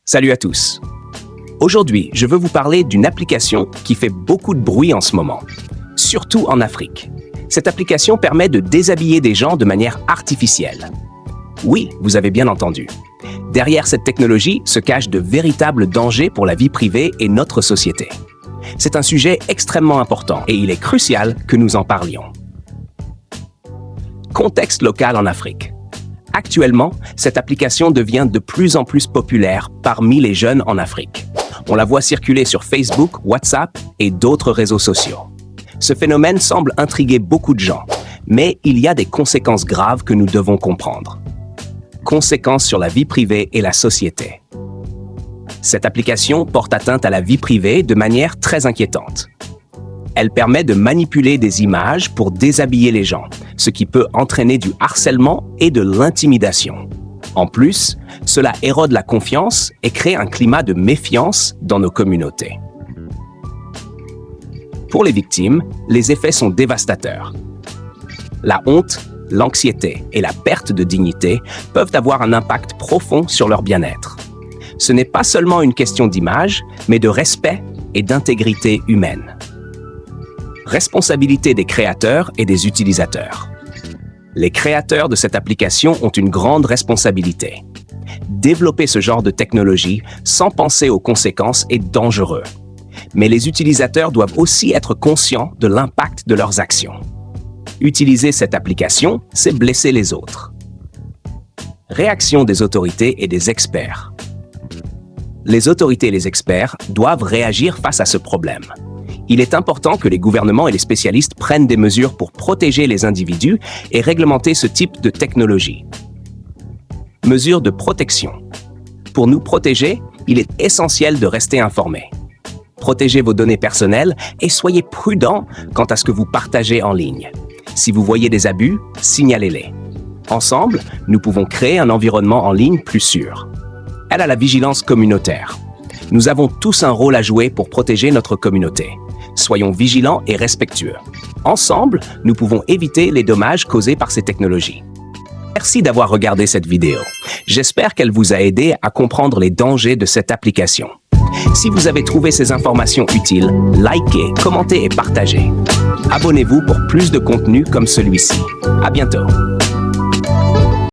Salut à tous. Aujourd'hui, je veux vous parler d'une application qui fait beaucoup de bruit en ce moment, surtout en Afrique. Cette application permet de déshabiller des gens de manière artificielle. Oui, vous avez bien entendu. Derrière cette technologie se cachent de véritables dangers pour la vie privée et notre société. C'est un sujet extrêmement important et il est crucial que nous en parlions. Contexte local en Afrique. Actuellement, cette application devient de plus en plus populaire parmi les jeunes en Afrique. On la voit circuler sur Facebook, WhatsApp et d'autres réseaux sociaux. Ce phénomène semble intriguer beaucoup de gens, mais il y a des conséquences graves que nous devons comprendre. Conséquences sur la vie privée et la société. Cette application porte atteinte à la vie privée de manière très inquiétante. Elle permet de manipuler des images pour déshabiller les gens, ce qui peut entraîner du harcèlement et de l'intimidation. En plus, cela érode la confiance et crée un climat de méfiance dans nos communautés. Pour les victimes, les effets sont dévastateurs. La honte, l'anxiété et la perte de dignité peuvent avoir un impact profond sur leur bien-être. Ce n'est pas seulement une question d'image, mais de respect et d'intégrité humaine. Responsabilité des créateurs et des utilisateurs. Les créateurs de cette application ont une grande responsabilité. Développer ce genre de technologie sans penser aux conséquences est dangereux. Mais les utilisateurs doivent aussi être conscients de l'impact de leurs actions. Utiliser cette application, c'est blesser les autres. Réaction des autorités et des experts. Les autorités et les experts doivent réagir face à ce problème. Il est important que les gouvernements et les spécialistes prennent des mesures pour protéger les individus et réglementer ce type de technologie. Mesures de protection. Pour nous protéger, il est essentiel de rester informés. Protégez vos données personnelles et soyez prudents quant à ce que vous partagez en ligne. Si vous voyez des abus, signalez-les. Ensemble, nous pouvons créer un environnement en ligne plus sûr. Elle a la vigilance communautaire. Nous avons tous un rôle à jouer pour protéger notre communauté. Soyons vigilants et respectueux. Ensemble, nous pouvons éviter les dommages causés par ces technologies. Merci d'avoir regardé cette vidéo. J'espère qu'elle vous a aidé à comprendre les dangers de cette application. Si vous avez trouvé ces informations utiles, likez, commentez et partagez. Abonnez-vous pour plus de contenu comme celui-ci. À bientôt.